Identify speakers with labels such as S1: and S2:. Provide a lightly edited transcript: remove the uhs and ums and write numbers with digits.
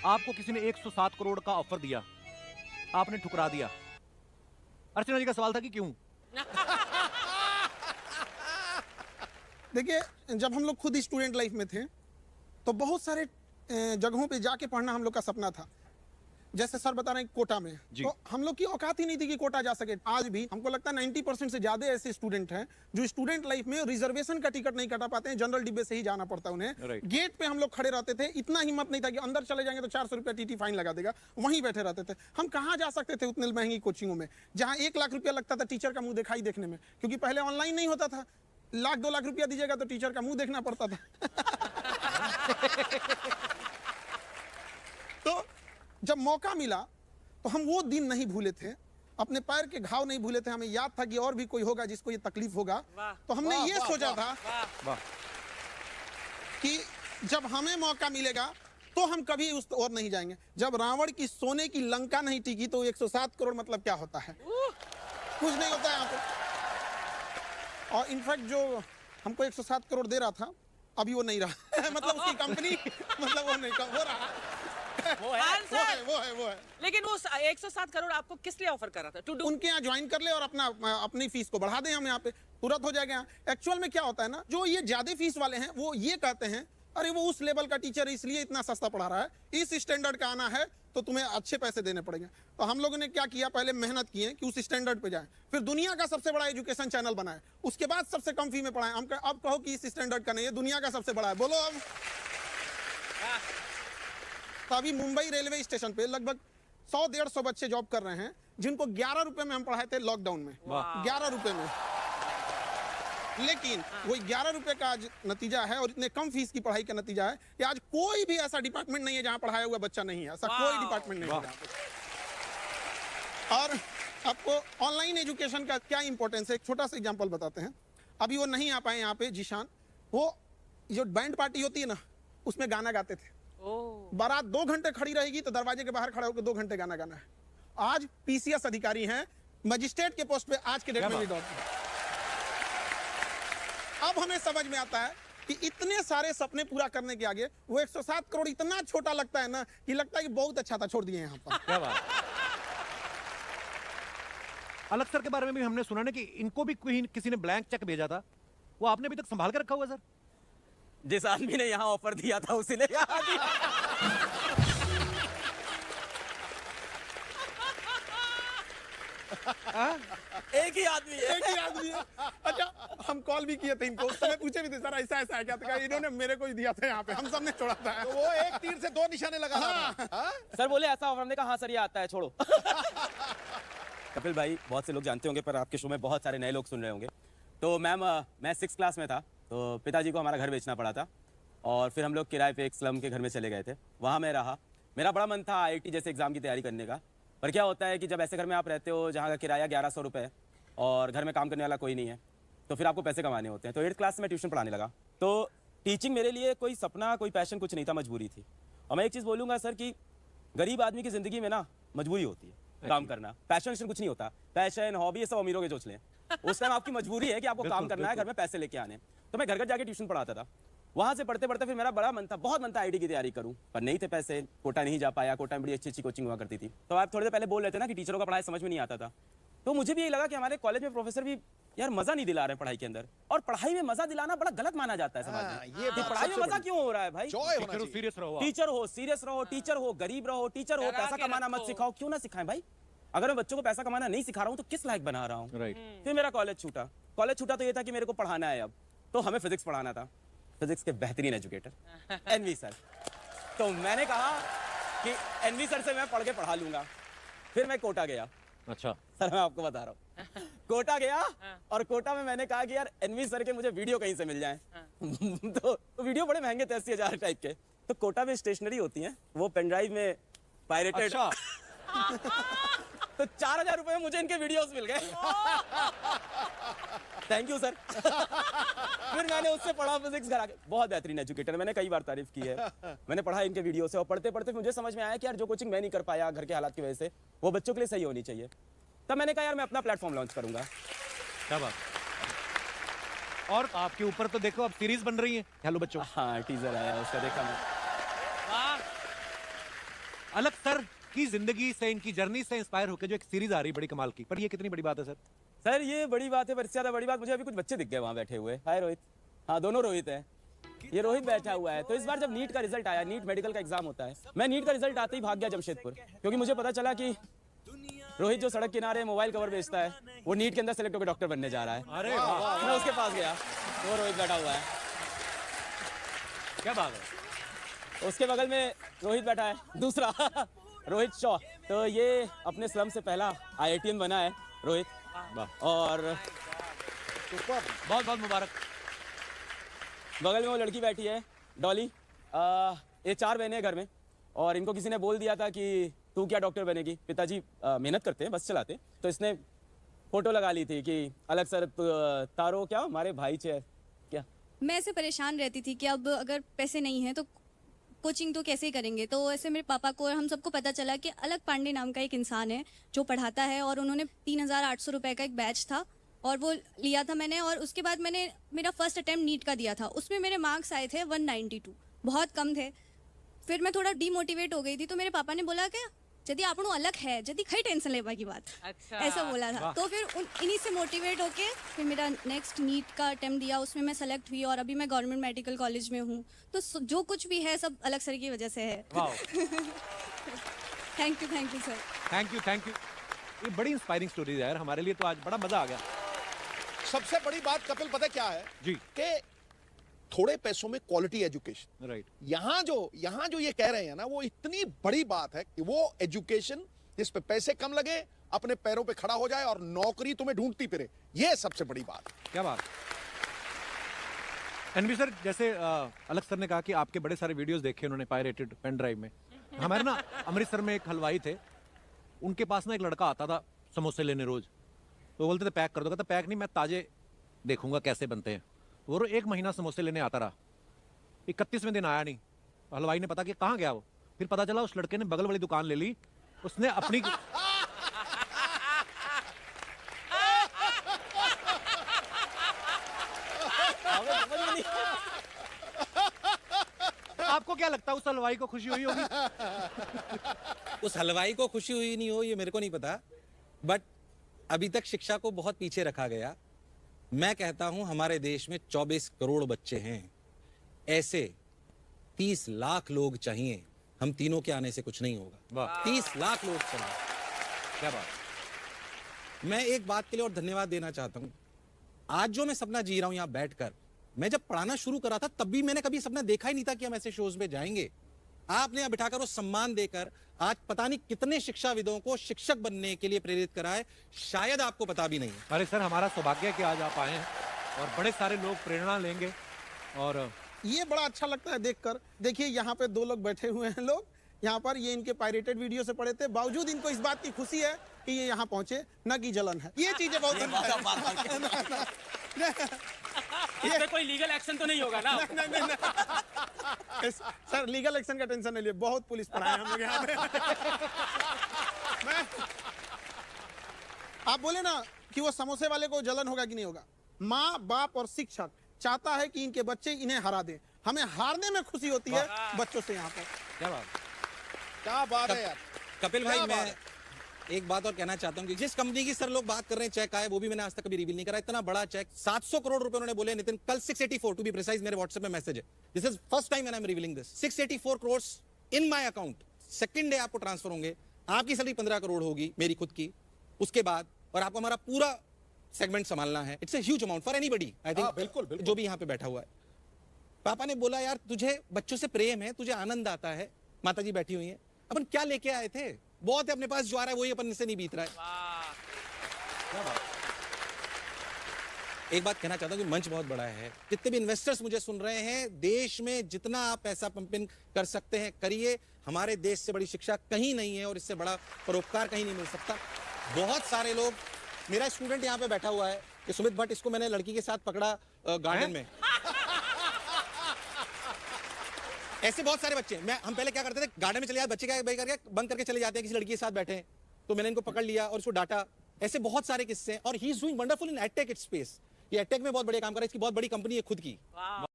S1: आपको किसी ने 107 करोड़ का ऑफर दिया, आपने ठुकरा दिया। अर्चना जी का सवाल था कि क्यों?
S2: देखिए, जब हम लोग खुद स्टूडेंट लाइफ में थे तो बहुत सारे जगहों पे जाके पढ़ना हम लोग का सपना था। जैसे सर बता रहे हैं कोटा में, तो हम लोग की औकात ही नहीं थी कि कोटा जा सके। आज भी हमको लगता है 90% से ज्यादा ऐसे स्टूडेंट हैं जो स्टूडेंट लाइफ में रिजर्वेशन का टिकट नहीं कटा पाते हैं, जनरल डिब्बे से ही जाना पड़ता है उन्हें। गेट पे हम लोग खड़े रहते थे, इतना हिम्मत नहीं था कि अंदर चले जाएंगे तो 400 रुपया टीटी फाइन लगा देगा, वहीं बैठे रहते थे। हम कहाँ जा सकते थे उतने महंगी कोचिंगों में जहाँ 1 लाख रुपया लगता था टीचर का मुंह दिखाई देखने में, क्योंकि पहले ऑनलाइन नहीं होता था। 1-2 लाख रुपया दीजिएगा तो टीचर का मुंह देखना पड़ता था। तो जब मौका मिला तो हम वो दिन नहीं भूले थे, अपने पैर के घाव नहीं भूले थे। हमें याद था कि और भी कोई होगा जिसको ये तकलीफ होगा, तो हमने ये सोचा था कि जब हमें मौका मिलेगा तो हम कभी उस और नहीं जाएंगे। जब रावण की सोने की लंका नहीं टिकी तो 107 करोड़ मतलब क्या होता है? कुछ नहीं होता है यहाँ पे। और इनफैक्ट जो हमको 107 करोड़ दे रहा था अभी वो नहीं रहा। मतलब उसकी कंपनी, मतलब वो नहीं हो रहा। वो है।
S3: लेकिन वो 107 करोड़ आपको किस लिए ऑफर कर रहा था?
S2: उनके यहाँ ज्वाइन कर ले और अपनी फीस को बढ़ा दें, हम यहाँ पे तुरंत हो जाएगा। एक्चुअल में क्या होता है ना, जो ये ज्यादा फीस वाले हैं वो ये कहते हैं अरे वो उस लेवल का टीचर इसलिए इतना सस्ता पढ़ा रहा है, इस स्टैंडर्ड का आना है तो तुम्हें अच्छे पैसे देने पड़ेंगे। तो हम लोगों ने क्या किया, पहले मेहनत किए कि उस स्टैंडर्ड पे जाए, फिर दुनिया का सबसे बड़ा एजुकेशन चैनल बनाए, उसके बाद सबसे कम फी में पढ़ाएं। हम अब कहो कि इस स्टैंडर्ड का नहीं है, दुनिया का सबसे बड़ा है, बोलो अब। तो अभी मुंबई रेलवे स्टेशन पे लगभग 100-150 बच्चे जॉब कर रहे हैं जिनको 11 रुपए में हम पढ़ाए थे लॉकडाउन में। 11 रुपए में। लेकिन वो 11 रुपए का आज नतीजा है और इतने कम फीस की पढ़ाई का नतीजा है कि आज कोई भी ऐसा डिपार्टमेंट नहीं है जहां पढ़ाया हुआ बच्चा नहीं है। ऐसा कोई डिपार्टमेंट नहीं है। और आपको ऑनलाइन एजुकेशन का क्या इंपॉर्टेंस है, एक छोटा सा एग्जांपल बताते हैं। अभी वो नहीं आ पाए यहाँ पे जीशान, वो जो बैंड पार्टी होती है ना उसमें गाना गाते थे। बारात 2 घंटे खड़ी रहेगी तो दरवाजे के बाहर खड़ा होकर 2 घंटे गाना गाना है। आज पीसीएस अधिकारी हैं, मजिस्ट्रेट के पोस्ट पे आज के डेट में भी डॉक्टर। अब हमें समझ में आता है कि इतने सारे सपने पूरा करने के आगे वो 107 करोड़ इतना छोटा लगता है ना कि लगता है कि बहुत अच्छा था, छोड़ दिए यहाँ पर।
S1: क्या बात। अलग सर के बारे में भी हमने सुना ना कि इनको भी किसी ने ब्लैंक चेक भेजा था, वो आपने अभी तक संभाल कर रखा हुआ सर?
S4: जिस आदमी ने यहाँ ऑफर दिया था उसी ने यहाँ दिया। एक ही आदमी है।
S2: अच्छा, हम कॉल भी किए थे इनको, उस समय पूछे भी थे सर ऐसा ऐसा है क्या, तो इन्होंने मेरे को ही दिया था यहाँ पे, हम सब ने छोड़ा था।
S5: तो वो एक तीर से 2 निशाने लगा था।
S4: सर बोले ऐसा ऑफर, हमने कहा हाँ सर ये आता है, छोड़ो। कपिल भाई, बहुत से लोग जानते होंगे पर आपके शो में बहुत सारे नए लोग सुन रहे होंगे। तो मैम, मैं 6th क्लास में था तो पिताजी को हमारा घर बेचना पड़ा था और फिर हम लोग किराए पे एक स्लम के घर में चले गए थे। वहाँ मैं रहा, मेरा बड़ा मन था IIT जैसे एग्जाम की तैयारी करने का। पर क्या होता है कि जब ऐसे घर में आप रहते हो जहाँ का किराया 1100 रुपये है और घर में काम करने वाला कोई नहीं है, तो फिर आपको पैसे कमाने होते हैं। तो 8th क्लास में ट्यूशन पढ़ाने लगा। तो टीचिंग मेरे लिए कोई सपना, कोई पैशन कुछ नहीं था, मजबूरी थी। और मैं एक चीज़ बोलूँगा सर कि गरीब आदमी की ज़िंदगी में ना मजबूरी होती है काम करना। पैशन कुछ नहीं होता, पैशन हॉबी ये सब अमीरों के चोचले। उस टाइम आपकी मजबूरी है कि आपको काम करना है, घर में पैसे लेके आने। तो मैं घर घर जाके ट्यूशन पढ़ाता था। वहाँ से पढ़ते पढ़ते फिर मेरा बड़ा मन था, बहुत मन था IIT की तैयारी करूँ, पर नहीं थे पैसे, कोटा नहीं जा पाया। कोटा में बड़ी अच्छी अच्छी कोचिंग हुआ करती थी। तो आप थोड़ी देर पहले बोल रहे थे ना कि टीचरों का पढ़ाई समझ में नहीं आता था, तो मुझे भी यही लगा कि हमारे कॉलेज में प्रोफेसर भी यार मजा नहीं दिला रहे हैं पढ़ाई के अंदर। और पढ़ाई में मजा दिलाना बड़ा गलत माना जाता है समाज में। ये पढ़ाई में मजा क्यों हो रहा है भाई?
S1: सीरियस रहो,
S4: सीरियस रहो, टीचर हो, गरीब रहो, टीचर हो, पैसा कमाना मत सिखाओ। क्यों ना सिखाएं भाई? अगर मैं बच्चों को पैसा कमाना नहीं सिखा रहा हूँ तो किस लायक बना रहा हूँ? फिर मेरा कॉलेज छूटा। कॉलेज छूटा तो ये था कि मेरे को पढ़ाना है अब, तो हमें फिजिक्स पढ़ाना था। फिजिक्स के बेहतरीन एजुकेटर एनवी सर। तो मैंने कहा कि एनवी सर से मैं पढ़ के पढ़ा लूंगा। फिर मैं कोटा गया।
S1: अच्छा
S4: सर, मैं आपको बता रहा हूँ, कोटा गया और कोटा में मैंने कहा कि यार एनवी सर के मुझे वीडियो कहीं से मिल जाए। तो वीडियो बड़े महंगे थे, 80,000 टाइप के। तो कोटा में स्टेशनरी होती है, वो पेन ड्राइव में पायरेटेड। तो 4,000 रुपए में मुझे इनके वीडियोस मिल गए। Thank you sir. फिर मैंने उससे पढ़ा फिजिक्स घर आके। बहुत बेहतरीन एजुकेटर, मैंने कई बार तारीफ की है। मैंने पढ़ा इनके वीडियो से और पढ़ते पढ़ते मुझे समझ में आया कि यार जो कोचिंग मैं नहीं कर पाया घर के हालात की वजह से, वो बच्चों के लिए सही होनी चाहिए। तब मैंने कहा यार मैं अपना प्लेटफॉर्म लॉन्च करूंगा।
S1: क्या बात। और आपके ऊपर तो देखो अब सीरीज बन रही है हेलो बच्चों।
S4: हाँ, टीजर आया उसका, देखा मैं।
S1: अलग सर की जिंदगी से, इनकी जर्नी से इंस्पायर होकर जो एक सीरीज आ रही है बड़ी कमाल की, पर ये कितनी बड़ी बात है सर?
S4: सर ये बड़ी बात है, पर इससे ज्यादा बड़ी बात मुझे अभी कुछ बच्चे दिख गए वहाँ बैठे हुए। हाय रोहित। हाँ दोनों रोहित हैं। ये रोहित बैठा हुआ है। तो इस बार जब नीट का रिजल्ट आया, नीट मेडिकल का एग्जाम होता है, मैं नीट का रिजल्ट आते ही भाग गया जमशेदपुर, क्योंकि मुझे पता चला कि रोहित जो सड़क किनारे मोबाइल कवर बेचता है, वो नीट के अंदर सेलेक्ट होकर डॉक्टर बनने जा रहा है।
S1: अरे वाह,
S4: मैं उसके पास गया, वो रोहित बैठा हुआ है।
S1: क्या बात है।
S4: उसके बगल में रोहित बैठा है दूसरा रोहित शॉ। तो ये अपने स्लम से पहला IITian बना है रोहित, और
S1: बहुत बहुत मुबारक।
S4: बगल में वो लड़की बैठी है डॉली। ये 4 बहनें हैं घर में, और इनको किसी ने बोल दिया था कि तू क्या डॉक्टर बनेगी, पिताजी मेहनत करते हैं, बस चलाते, तो इसने फोटो लगा ली थी कि अलग सर तारो क्या हमारे भाई चे क्या।
S6: मैं ऐसे परेशान रहती थी कि अब अगर पैसे नहीं हैं तो कोचिंग तो कैसे ही करेंगे। तो ऐसे मेरे पापा को और हम सबको पता चला कि अलग पांडे नाम का एक इंसान है जो पढ़ाता है, और उन्होंने 3,800 रुपये का एक बैच था और वो लिया था मैंने। और उसके बाद मैंने मेरा फर्स्ट अटैम्प्ट नीट का दिया था, उसमें मेरे मार्क्स आए थे 192, बहुत कम थे। फिर मैं थोड़ा डीमोटिवेट हो गई थी, तो मेरे पापा ने बोला कि यदि आपनो अलग है, यदि खई टेंशन लेवा की बात,
S3: अच्छा।
S6: ऐसा बोला था। तो फिर इन्हीं से मोटिवेट होके फिर मेरा नेक्स्ट नीट का अटेम्प्ट दिया, उसमें मैं सेलेक्ट हुई और अभी मैं गवर्नमेंट मेडिकल कॉलेज में हूँ। तो जो कुछ भी है सब अलग सर की वजह से है। Thank you sir.
S1: Thank you. ये बड़ी इंस्पायरिंग स्टोरी है यार, हमारे लिए तो आज बड़ा मजा आ गया।
S5: सबसे बड़ी बात कपिल पता क्या है
S1: जी।
S5: कि थोड़े पैसों में क्वालिटी एजुकेशन।
S1: राइट।
S5: यहाँ जो ये कह रहे हैं ना, वो इतनी बड़ी बात है कि वो एजुकेशन जिस पे पैसे कम लगे, अपने पैरों पे खड़ा हो जाए और नौकरी तुम्हें ढूंढती फिरे, ये सबसे बड़ी बात है।
S1: क्या बात। एनवी सर, जैसे अलग सर ने कहा कि आपके बड़े सारे वीडियोस देखे उन्होंने पायरेटेड पेन ड्राइव में। हमारे ना अमृतसर में एक हलवाई थे, उनके पास ना एक लड़का आता था समोसे लेने रोज, तो बोलते थे पैक कर दो, कहता पैक नहीं, मैं ताजे देखूंगा कैसे बनते हैं। वो 1 महीना समोसे लेने आता रहा, 31वें दिन आया नहीं। हलवाई ने पता कि कहाँ गया वो, फिर पता चला उस लड़के ने बगल वाली दुकान ले ली, उसने अपनी आपको क्या लगता है उस हलवाई को खुशी हुई होगी?
S7: उस हलवाई को खुशी हुई नहीं हो ये मेरे को नहीं पता, बट अभी तक शिक्षा को बहुत पीछे रखा गया। मैं कहता हूं हमारे देश में 24 करोड़ बच्चे हैं, ऐसे 30 लाख लोग चाहिए। हम तीनों के आने से कुछ नहीं होगा।
S1: वाह।
S7: 30 लाख लोग चाहिए।
S1: क्या बात।
S7: मैं एक बात के लिए और धन्यवाद देना चाहता हूं। आज जो मैं सपना जी रहा हूं यहां बैठकर, मैं जब पढ़ाना शुरू करा था तब भी मैंने कभी सपना देखा ही नहीं था कि हम ऐसे शोज में जाएंगे। आपने यहां बिठाकर वो सम्मान देकर आज पता नहीं कितने शिक्षाविदों को शिक्षक बनने के लिए प्रेरित करा है, शायद आपको पता भी नहीं है।
S1: अरे सर, हमारा सौभाग्य है कि आज आप आए हैं और बड़े सारे लोग प्रेरणा लेंगे। और
S2: ये बड़ा अच्छा लगता है देखकर। देखिए यहाँ पे 2 लोग बैठे हुए हैं लोग, यहाँ पर ये इनके पायरेटेड वीडियो से पढ़े थे, बावजूद इनको इस बात की खुशी है कि ये यहाँ पहुंचे, न कि जलन है। ये चीजें बहुत
S4: इस पे कोई लीगल एक्शन तो नहीं होगा ना?
S2: सर लीगल एक्शन का टेंशन नहीं लिए, बहुत पुलिस पर आए हम लोग यहाँ पे। आप बोले ना कि वो समोसे वाले को जलन होगा कि नहीं होगा। माँ बाप और शिक्षक चाहता है कि इनके बच्चे इन्हें हरा दें, हमें हारने में खुशी होती है बच्चों से यहाँ पर।
S1: क्या बात।
S5: क्या बात है यार।
S7: कपिल भाई,
S5: क्या
S7: मैं
S5: बात
S7: एक बात और कहना चाहता हूं कि जिस कंपनी की सर लोग बात कर रहे हैं चेक आए, वो भी मैंने आज तक कभी रिवील नहीं करा। इतना बड़ा चेक 700 करोड़ रुपए उन्होंने बोले नितिन, कल 684 टू बी प्रिसाइज मेरे व्हाट्सएप में मैसेज है। This is first time when I am revealing this. 684 crore in my account, second day आपको ट्रांसफर होंगे। आपकी सैलरी 15 करोड़ होगी मेरी खुद की, उसके बाद और आपको हमारा पूरा सेगमेंट संभालना है। It's a huge amount for anybody, I think.
S5: बिल्कुल
S7: जो भी यहाँ पे बैठा हुआ है। पापा ने बोला यार तुझे बच्चों से प्रेम है, तुझे आनंद आता है। माताजी बैठी हुई है, अपन क्या लेके आए थे, बहुत है अपने पास, जो आ रहा है वही अपन से नहीं बीत रहा है। एक बात कहना चाहता हूं कि मंच बहुत बड़ा है। जितने भी इन्वेस्टर्स मुझे सुन रहे हैं, देश में जितना आप पैसा पंप इन कर सकते हैं करिए। हमारे देश से बड़ी शिक्षा कहीं नहीं है और इससे बड़ा परोपकार कहीं नहीं मिल सकता। बहुत सारे लोग, मेरा स्टूडेंट यहाँ पे बैठा हुआ है, कि सुमित भट्ट, इसको मैंने लड़की के साथ पकड़ा गार्डन में। ऐसे बहुत सारे बच्चे, हम पहले क्या करते थे, गार्डन में चले जाते, बच्चे क्या करके बंक करके चले जाते हैं, किसी लड़की के साथ बैठे हैं, तो मैंने इनको पकड़ लिया और उसको डांटा। ऐसे बहुत सारे किस्से हैं। और he is doing wonderful in edtech space. ये एडटेक में बहुत बड़े काम कर रहा है, इसकी बहुत बड़ी कंपनी है खुद की।